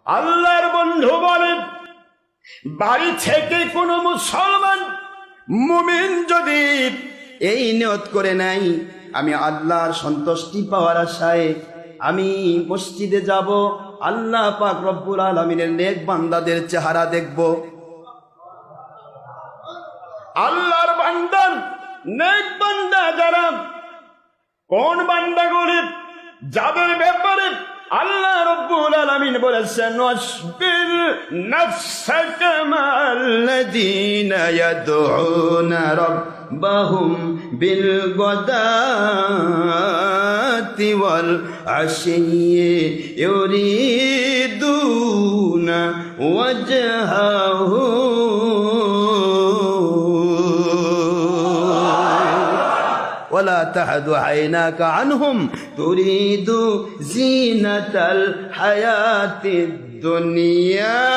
আল্লাহর বন্ধু বলেন, বাড়ি থেকে কোনো মুসলমান মুমিন যদি এই নিয়ত করে নাই, আমি আল্লাহর সন্তুষ্টি পাওয়ার আশায় আমি মসজিদে যাব, আল্লাহ পাক রব্বুল আলামিনের নেক বান্দাদের চেহারা দেখব। আল্লাহর বান্দা, নেক বান্দা যারা, কোন বান্দাগুলি, যাদের ব্যাপারে আল্লাহ রব্বুল আলামিন বলেছেন, ওয়াসবির নাফসাকা মাল্লাযীনা ইয়াদউনা রাব্বাহুম বিল গাদাতি ওয়াল আশিয়্যি ইউরিদুনা ওয়াজহাহু ولا تعد عيناك عنهم تريد زينة الحياة الدنيا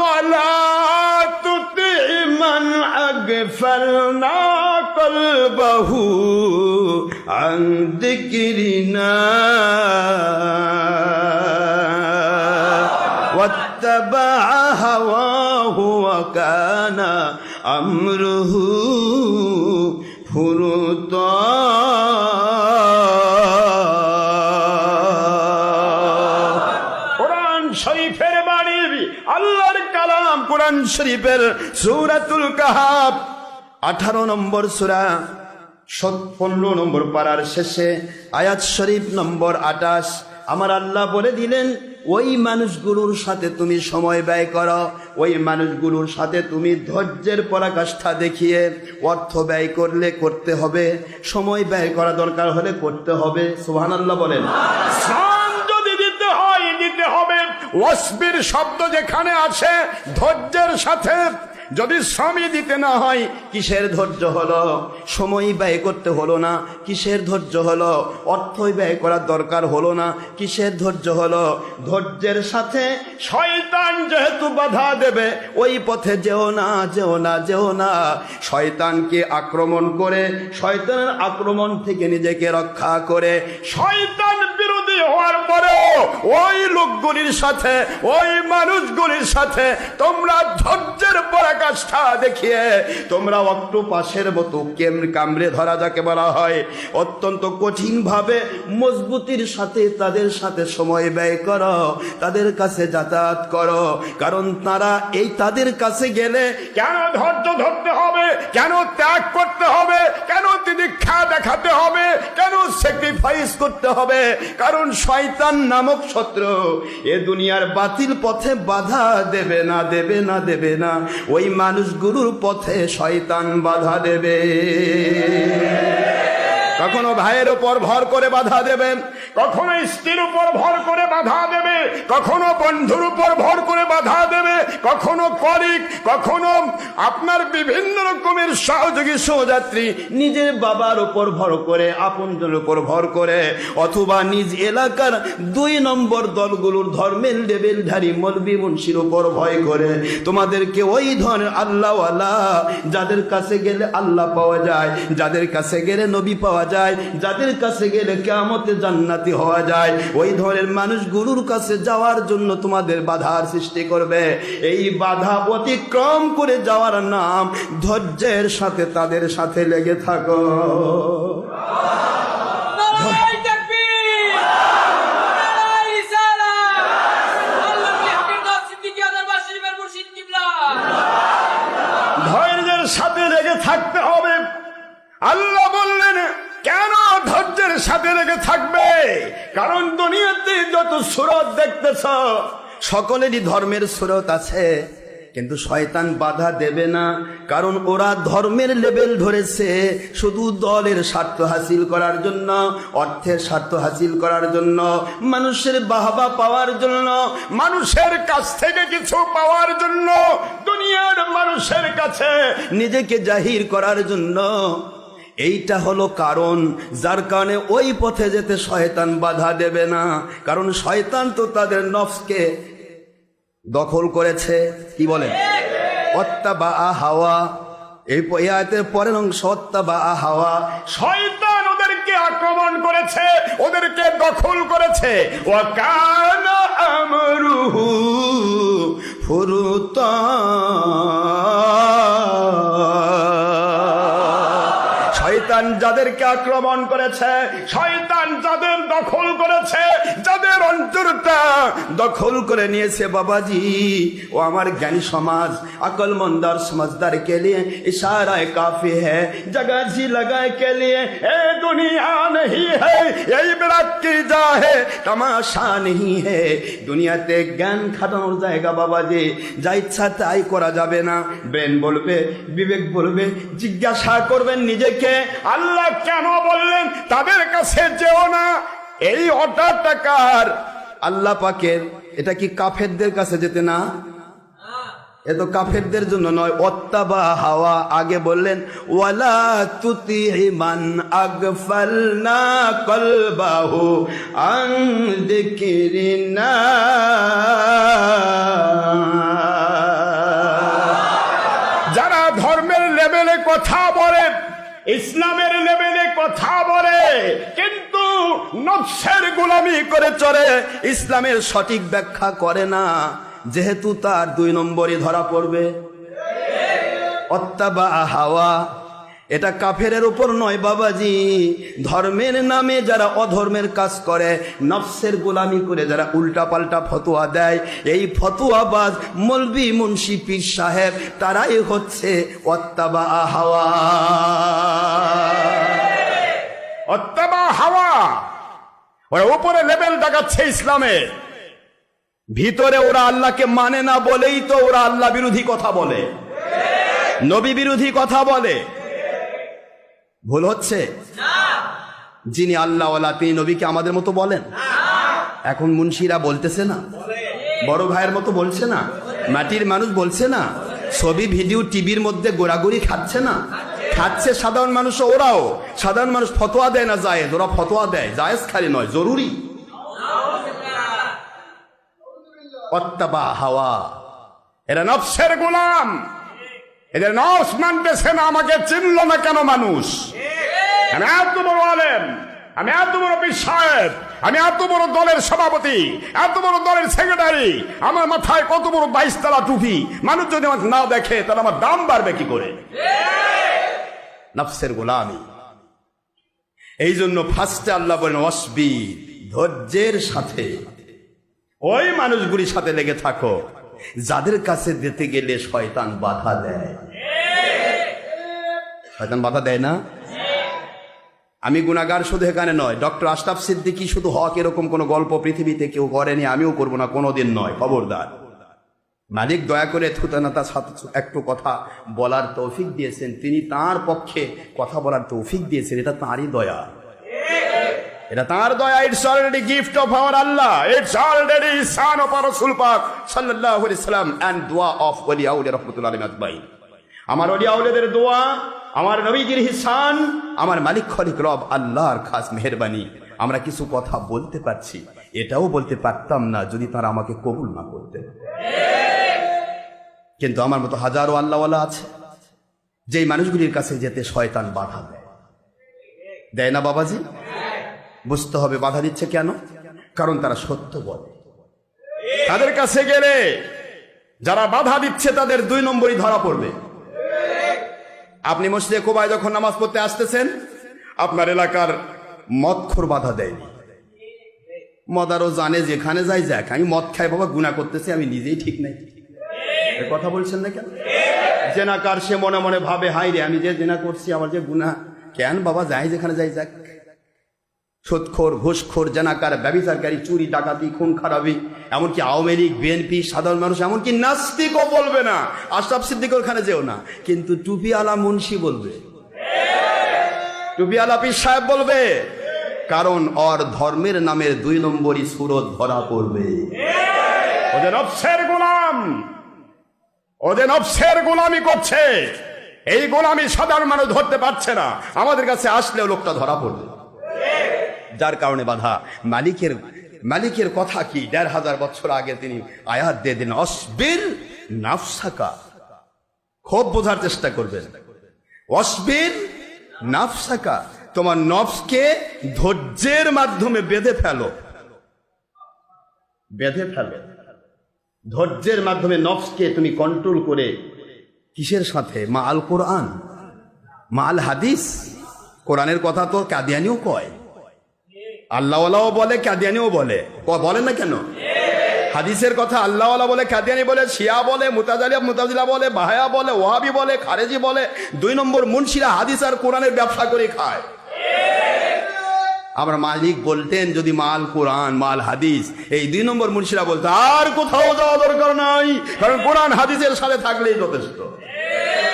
ولا تطع من أغفلنا قلبه عن ذكرنا واتبع هواه وكان أمره فرطا কোরআন শরীফের বাণী, আল্লাহর কালাম, কোরআন শরীফের সূরাতুল কাহাফ 18 নম্বর সূরা 15 নম্বর পারার শেষে আয়াত শরীফ নম্বর 28 আমার আল্লাহ বলে দিলেন, ওই মানুষগুলোর সাথে তুমি সময় ব্যয় করো, ওই মানুষগুলোর সাথে তুমি ধৈর্যের পরাকাষ্ঠা দেখিয়ে অর্থ ব্যয় করলে করতে হবে, সময় ব্যয় করা দরকার হলে করতে হবে। সুবহানাল্লাহ বলেন। শ্রম যদি দিতে হয় দিতে হবে। ওয়াসবির শব্দ যেখানে আছে ধৈর্যের সাথে, যদি শ্রমই দিতে না হয়, কিসের ধৈর্য হলো? সময় ব্যয় করতে হলো না, কিসের ধৈর্য হলো? অর্থই ব্যয় করার দরকার হলো না, কিসের ধৈর্য হলো? ধৈর্যের সাথে শয়তান যেহেতু বাধা দেবে, ওই পথে যেও না, যেও না, যেও না। শয়তানকে আক্রমণ করে, শয়তানের আক্রমণ থেকে নিজেকে রক্ষা করে, শয়তান বিরোধী হওয়ার পরেও ওই লোকগুলির সাথে, ওই মানুষগুলির সাথে তোমরা ধৈর্যের পরাকাষ্ঠা দেখিয়ে তোমরা অক্টোপাসের মতো কামড়ে ধরা যাকে বলা হয়, অত্যন্ত কঠিন ভাবে মজবুতির সাথে তাদের সাথে সময় ব্যয় করো, তাদের কাছে যাতায়াত করো। কারণ তারা এই তাদের কাছে গেলে কেন ধৈর্য ধরতে হবে, কেন ত্যাগ করতে হবে, কেন তিতিক্ষা দেখাতে হবে, কেন স্যাক্রিফাইস করতে হবে? কারণ শয়তান নামক শত্রু এ দুনিয়ার বাতিল পথে বাধা দেবে না, দেবে না, দেবে না। ওই মানুষগুলোর পথে শয়তান বাধা দেবে। কখনো ভাইয়ের উপর ভর করে বাধা দেবে, কখনো স্ত্রীর উপর ভর করে বাধা দেবে, কখনো বন্ধুর উপর ভর করে বাধা দেবে, কখনো কলিগ, কখনো আপনার বিভিন্ন রকমের সহযোগী সহযাত্রী, নিজের বাবার উপর ভর করে, আপনজনের উপর ভর করে, অথবা নিজ এলাকার 2 নম্বর দলগুলোর ধর্মের লেবেলধারী মলবি মুন্সির উপর ভয় করে তোমাদেরকে ওই ধরনের আল্লাহওয়ালা, যাদের কাছে গেলে আল্লাহ পাওয়া যায়, যাদের কাছে গেলে নবী পাওয়া যায়, যাদের কাছে গেলে কিয়ামতে জান্নাতি হওয়া যায়, ওই ধরনের মানুষগুলোর কাছে যাওয়ার জন্য তোমাদের বাধার সৃষ্টি করবে। এই বাধা অতিক্রম করে যাওয়ার নাম ধৈর্যের সাথে তাদের সাথে লেগে থাকো। ধৈর্যের সাথে লেগে থাকতে হবে। আল্লাহ বললেন, কেন ধৈর্যের সাথে লেগে থাকবে? কারণ দুনিয়াতে যত সুরত দেখতেছ, সকলেরই ধর্মের সুরত আছে, কিন্তু শয়তান বাধা দেবে না। কারণ ওরা ধর্মের লেভেল ধরেছে শুধু দলের স্বার্থ হাসিল করার জন্য, অর্থের স্বার্থ হাসিল করার জন্য, মানুষের বাহবা পাওয়ার জন্য, মানুষের কাছ থেকে কিছু পাওয়ার জন্য, দুনিয়ার মানুষের কাছে নিজেকে জাহির করার জন্য। এইটা হলো কারণ, যার কারণে ওই পথে যেতে শয়তান বাধা দেবে না। কারণ শয়তান তো তাদের নফসকে দখল করেছে। কি বলে? অত্তাবা হাওয়া। এই আয়াতের পরের অংশ অত্তাবা হাওয়া। শয়তান ওদেরকে আক্রমণ করেছে, ওদেরকে দখল করেছে। ওয়া কানা আমরুহু ফুরুতা, শয়তান যাদেরকে আক্রমণ করেছে, শয়তান যাদের দখল করেছে, যাদের অন্তরটা দখল করে নিয়েছে, বাবাজি ও আমার জ্ঞানী সমাজ, আকলমন্দার समझदार के लिए इशारा काफी है, जगह जी लगाए के लिए ए दुनिया नहीं है, यही बिरात की जा है, तमाशा नहीं है। দুনিয়াতে জ্ঞান খাটানোর জায়গা বাবাজি, যা ইচ্ছা তাই করা যাবে না। ব্রেন বলবে, বিবেক বলবে, জিজ্ঞাসা করবেন নিজেকে, আল্লাহ কেন বললেন তাদের কাছে যেও না? এই অর্ডারটা কার? আল্লাহ পাকের। এটা কি কাফেরদের কাছে যেতে না? এ তো কাফেরদের জন্য নয়। ওয়াত্তাবা হাওয়া, আগে বললেন ওয়ালা তুতিহি মান আগফালনা কলবাহু আন যিকরিনা। যারা ধর্মের লেভেলে কথা বলে, ইসলামের লেভেলে কথা বলে, কিন্তু নফসের গোলামি করে চলে, ইসলামের সঠিক ব্যাখ্যা করে না, যেহেতু তার 2 নম্বরই ধরা পড়বে। অত্তাবা হাওয়া, এটা কাফেরের উপর নয় বাবাজি। ধর্মের নামে যারা অধর্মের কাজ করে, নফসের গোলামি করে যারা উল্টা পাল্টা ফতোয়া দেয়, এই ফতোয়াবাজ মৌলবি মুন্সি পীর সাহেব, তারাই হচ্ছে অত্তাবা হাওয়া। অত্তাবা হাওয়া, ওরা উপরে লেভেল দেখাচ্ছে ইসলামে, ভিতরে ওরা আল্লাহকে মানে না বলেই তো ওরা আল্লাহ বিরোধী কথা বলে, নবী বিরোধী কথা বলে। ভুল হচ্ছে? যিনি আল্লাহ ওয়ালা তিনি নবীকে আমাদের মতো বলেন? এখন মুন্সিরা বলতেছে না, বড় ভাইয়ের মতো বলছে না, মাটির মানুষ বলছে না, ছবি ভিডিও টিভির মধ্যে গোড়াগড়ি খাচ্ছে না? খাচ্ছে সাধারণ মানুষ। ওরাও সাধারণ মানুষ ফতোয়া দেয় না জায়েজ, ওরা ফতোয়া দেয় জায়েজ খালি নয়, জরুরি। অত্তাবা হাওয়া, এরা নফসের গোলাম, এদের নফস মানতেছে না। আমাকে চিনল না কেন মানুষ? আমি এত বড় আলেম, আমি এত বড় পীর সাহেব, আমি এত বড় দলের সভাপতি, এত বড় দলের সেক্রেটারি, আমার মাথায় কত বড় 22 তলা টুপি, মানুষ যদি আমাকে না দেখে তাহলে আমার দাম বাড়বে কি করে? নফসের গোলামি। এই জন্য ফার্স্টে আল্লাহ বলেন অসবির, ধৈর্যের সাথে ওই মানুষগুলির সাথে লেগে থাকো যাদের কাছে যেতে গেলে শয়তান বাধা দেয়। শয়তান বাধা দেয় না? আমি গুনাহগার শুধু এখানে নয়, ডক্টর আশরাফ সিদ্দিকী শুধু হক এরকম কোন গল্প পৃথিবীতে কেউ করেনি, আমিও করব না, কোনোদিন নয়, খবরদার। মালিক দয়া করে থুতানাতা একটু কথা বলার তৌফিক দিয়েছেন, তিনি তার পক্ষে কথা বলার তৌফিক দিয়েছেন, এটা তাঁরই দয়া, এটা তাঁর দয়া। It's already gift of our Allah, it's already son of our রাসূল পাক সাল্লাল্লাহু আলাইহি সাল্লাম এন্ড দোয়া অফ ওলি আউলিয়া রাহমাতুল্লাহি আলাইহিম আজমাইন। আমার ওলি আউলিয়াদের দোয়া, আমার নবীজির ইহসান, আমার মালিক খলিক রব আল্লাহর খাস মেহেরবানি। আমরা কিছু কথা বলতে পারছি, এটাও বলতে পারতাম না যদি তারা আমাকে কবুল না করতেন। কিন্তু আমার মতো হাজারো আল্লাহওয়ালা আছে যেই মানুষগুলির কাছে যেতে শয়তান বাধা দেয়, দেয় না বাবাজি? বুঝতে হবে বাধা দিচ্ছে কেন, কারণ তারা সত্য বলে। তাদের কাছে গেলে যারা বাধা দিচ্ছে তাদের 2 নম্বরই ধরা পড়বে। আপনি মসজিদে কুবায় যখন নামাজ পড়তে আসতেছেন, আপনার এলাকার মদখোর বাধা দেয়নি, মদারও জানে যেখানে যাই যাক, আমি মদ খাই বাবা, গুনাহ করতেছি, আমি নিজেই ঠিক নাই। এই কথা বলছেন না কেন? জেনাকার সে মনে মনে ভাবে, হাই রে আমি যে জেনা করছি, আমার যে গুনাহ, কেন বাবা যাই যেখানে যাই যাক। সুদখোর, ঘুষখোর, জেনাকার, ব্যভিচারকারী, চুরি ডাকাতি, খুন খারাপি, এমনকি আওয়ামী লীগ, বিএনপি, সাধারণ মানুষ, এমনকি নাস্তিকও বলবে না আশরাফ সিদ্দিক ওখানে যেও না, কিন্তু টুপি আলা মুন্সি বলবে, টুপি আলা পীর সাহেব বলবে, কারণ ওর ধর্মের নামের 2 নম্বরই সুরত ধরা পড়বে। ওদের নফসের গোলাম, ওদের নফসের গোলামি করছে। এই গোলামি সাধারণ মানুষ ধরতে পারছে না, আমাদের কাছে আসলেও লোকটা ধরা পড়বে। যার কারণে বাধা। মালিকের কথা কি 1500 বছর আগে তিনি আয়াত দিয়ে দিন, অসবির নাফসাকা। খুব বোঝার চেষ্টা করবেন, অসবির নাফসাকা, তোমার নফসকে ধৈর্যের মাধ্যমে বেঁধে ফেলো, বেঁধে ফেলো। ধৈর্যের মাধ্যমে নফসকে তুমি কন্ট্রোল করে, কিসের সাথে? মা আল কোরআন, মা আল হাদিস। কোরআনের কথা তো কাদিয়ানিও কয়, আল্লাহওয়ালাও বলে, কাদিয়ানিও বলে। বলে না কেন? হাদিসের কথা আল্লাহওয়ালা বলে, কাদিয়ানি বলে, শিয়া বলে, মুতাজিলা বলে, বাহায়া বলে, ওয়াহাবি বলে, খারেজি বলে। 2 নম্বর মুন্সিরা হাদিস আর কোরআনের ব্যবসা করে খায়। আমার মালিক বলতেন, যদি মাল কোরআন মাল হাদিস, এই 2 নম্বর মুন্সিরা বলতো আর কোথাও যাওয়া দরকার নাই, কারণ কোরআন হাদিসের সাথে থাকলেই যথেষ্ট।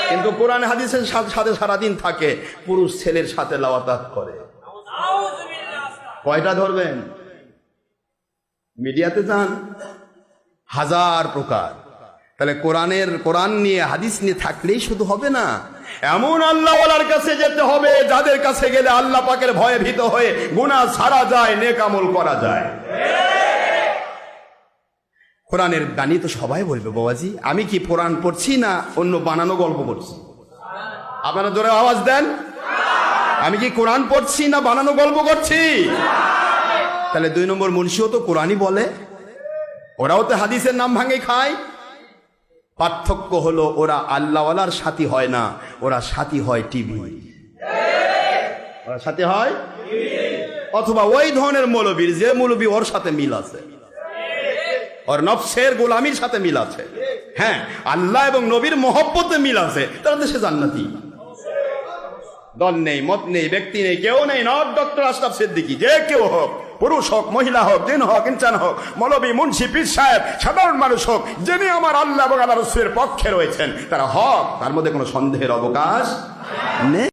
কিন্তু কোরআন হাদিসের সাথে সারাদিন থাকে, পুরুষ ছেলের সাথে লাওয়াতাত করে। কয়টা ধরবেন? মিডিয়াতে যান, 1000 প্রকার। তাহলে কোরআন নিয়ে হাদিস নিয়ে থাকলেই শুধু হবে না, এমন আল্লাহওয়ালার কাছে যেতে হবে যাদের কাছে গেলে আল্লাহ পাকের ভয়ে ভীত হয়ে গুনাহ ছাড়া যায়, নেক আমল করা যায়। কোরআনের গানি তো সবাই বলবে, বাবাজি আমি কি কোরআন পড়ছি না অন্য বানানো গল্প করছি? আপনারা জোরে আওয়াজ দেন, আমি কি কোরআন পড়ছি না বানানো গল্প করছি? তাহলে 2 নম্বর মুন্সিও তো কোরআনই বলে, ওরাও তো হাদিসের নাম ভাঙে খায়। পার্থক্য হলো ওরা আল্লাহওয়ালার সাথী হয় না, ওরা সাথী হয় টিভি, ওরা সাথী হয় অথবা ওই ধরনের মৌলবীর যে মৌলবী ওর সাথে মিল আছে, ওর নফসের গোলামির সাথে মিল আছে। হ্যাঁ, আল্লাহ এবং নবীর মহব্বতে মিল আছে, তারা দেশে জান্নাতি। দল নেই, মত নেই, ব্যক্তি নেই, কেউ নেই, নট ডক্টর আশরাফ সিদ্দিকী, যে কেউ হোক, পুরুষ হোক, মহিলা হোক, জিন হোক, ইনসান হোক, মৌলবী, মুন্সি, পীর সাহেব, সাধারণ মানুষ হোক, যিনি আমার আল্লাহ এবং আল্লাহ রাসূলের পক্ষে রয়েছেন তারা হক, তার মধ্যে কোনো সন্দেহের অবকাশ নেই।